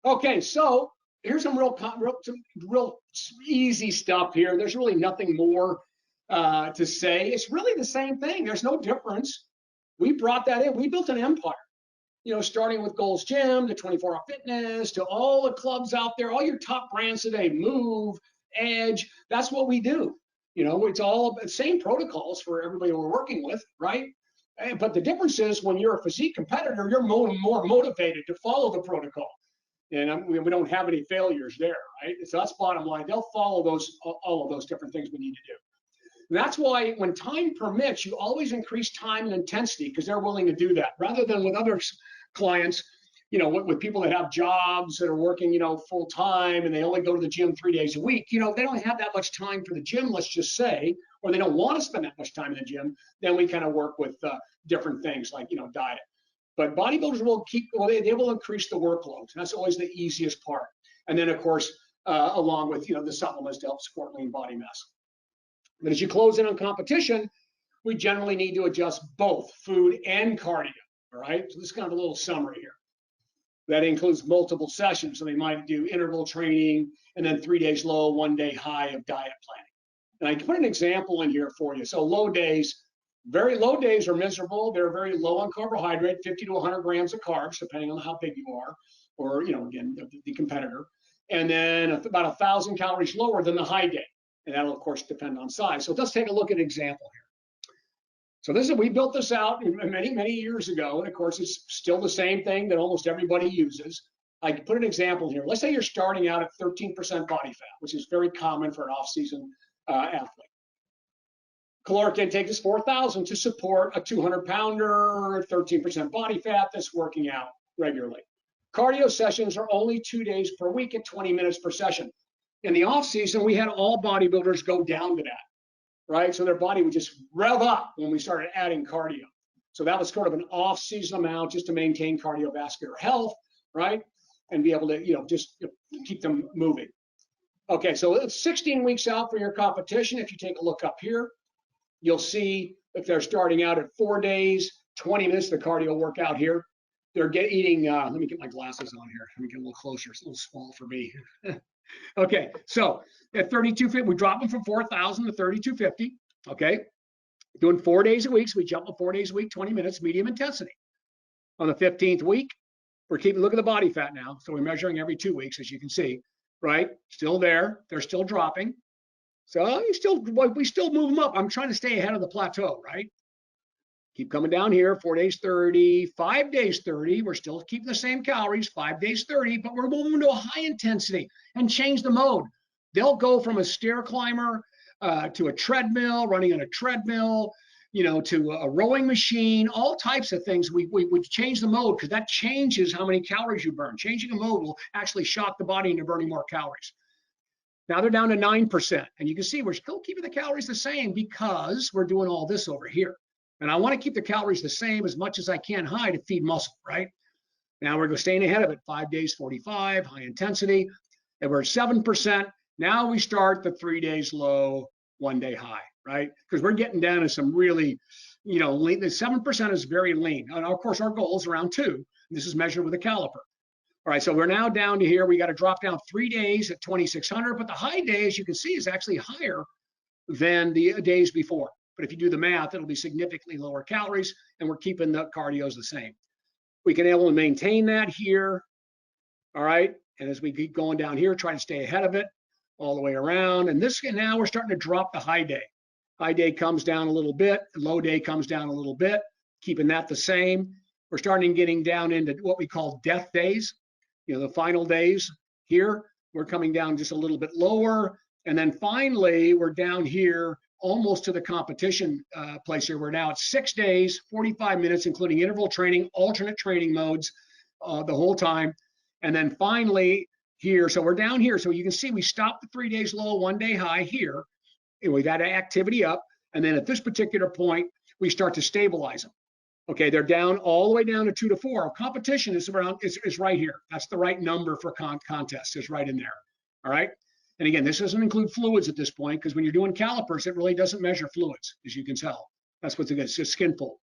Okay, so here's some real easy stuff here. There's really nothing more to say. It's really the same thing. There's no difference. We brought that in. We built an empire. You know, starting with Gold's Gym to 24-Hour Fitness to all the clubs out there, all your top brands today, Move, Edge. That's what we do. You know, it's all the same protocols for everybody we're working with, right? But the difference is when you're a physique competitor, you're more motivated to follow the protocol. And we don't have any failures there, right? So that's bottom line. They'll follow all of those different things we need to do. And that's why when time permits, you always increase time and intensity because they're willing to do that, rather than with other clients, you know, with people that have jobs that are working, you know, full time and they only go to the gym 3 days a week. You know, they don't have that much time for the gym, let's just say, or they don't want to spend that much time in the gym. Then we kind of work with different things like, you know, diet. But bodybuilders will they will increase the workload. That's always the easiest part. And then, of course, along with, you know, the supplements to help support lean body mass. But as you close in on competition, we generally need to adjust both food and cardio. All right. So this is kind of a little summary here. That includes multiple sessions. So they might do interval training and then 3 days low, 1 day high of diet planning. And I put an example in here for you. So low days. Very low days are miserable. They're very low on carbohydrate, 50 to 100 grams of carbs, depending on how big you are, or, you know, again, the competitor. And then about 1,000 calories lower than the high day. And that'll, of course, depend on size. So let's take a look at an example here. So we built this out many, many years ago. And of course, it's still the same thing that almost everybody uses. I can put an example here. Let's say you're starting out at 13% body fat, which is very common for an off-season athlete. Caloric intake is 4,000 to support a 200-pounder, 13% body fat that's working out regularly. Cardio sessions are only 2 days per week at 20 minutes per session. In the off season, we had all bodybuilders go down to that, right? So their body would just rev up when we started adding cardio. So that was sort of an off-season amount just to maintain cardiovascular health, right? And be able to, you know, just keep them moving. Okay, so it's 16 weeks out for your competition. If you take a look up here, you'll see if they're starting out at 4 days, 20 minutes, the cardio workout here. They're eating, let me get my glasses on here. Let me get a little closer. It's a little small for me. Okay, so at 3250, we drop them from 4,000 to 3250. Okay, doing 4 days a week. So we jump them 4 days a week, 20 minutes, medium intensity. On the 15th week, we're keeping, look at the body fat now. So we're measuring every 2 weeks, as you can see, right? Still there. They're still dropping. So we still move them up. I'm trying to stay ahead of the plateau, right? Keep coming down here, 4 days, 30, 5 days, 30. We're still keeping the same calories, 5 days, 30, but we're moving to a high intensity and change the mode. They'll go from a stair climber to a treadmill, running on a treadmill, you know, to a rowing machine, all types of things. We change the mode because that changes how many calories you burn. Changing a mode will actually shock the body into burning more calories. Now they're down to 9%. And you can see we're still keeping the calories the same because we're doing all this over here. And I want to keep the calories the same as much as I can high to feed muscle, right? Now we're staying ahead of it. 5 days, 45, high intensity. And we're at 7%. Now we start the 3 days low, 1 day high, right? Because we're getting down to some really, you know, lean. The 7% is very lean. And of course, our goal is around 2. This is measured with a caliper. All right, so we're now down to here. We got to drop down 3 days at 2,600, but the high day, as you can see, is actually higher than the days before. But if you do the math, it'll be significantly lower calories, and we're keeping the cardios the same. We can be able to maintain that here, all right? And as we keep going down here, try to stay ahead of it all the way around. And now we're starting to drop the high day. High day comes down a little bit. Low day comes down a little bit, keeping that the same. We're starting getting down into what we call death days. You know, the final days here, we're coming down just a little bit lower. And then finally, we're down here almost to the competition place here. We're now at 6 days, 45 minutes, including interval training, alternate training modes the whole time. And then finally here, so we're down here. So you can see we stopped the 3 days low, 1 day high here. And we've got activity up. And then at this particular point, we start to stabilize them. Okay, they're down all the way down to 2 to 4. Our competition is right here. That's the right number for contest. It's right in there. All right. And again, this doesn't include fluids at this point because when you're doing calipers, it really doesn't measure fluids, as you can tell. That's what's against. It's just skin fold.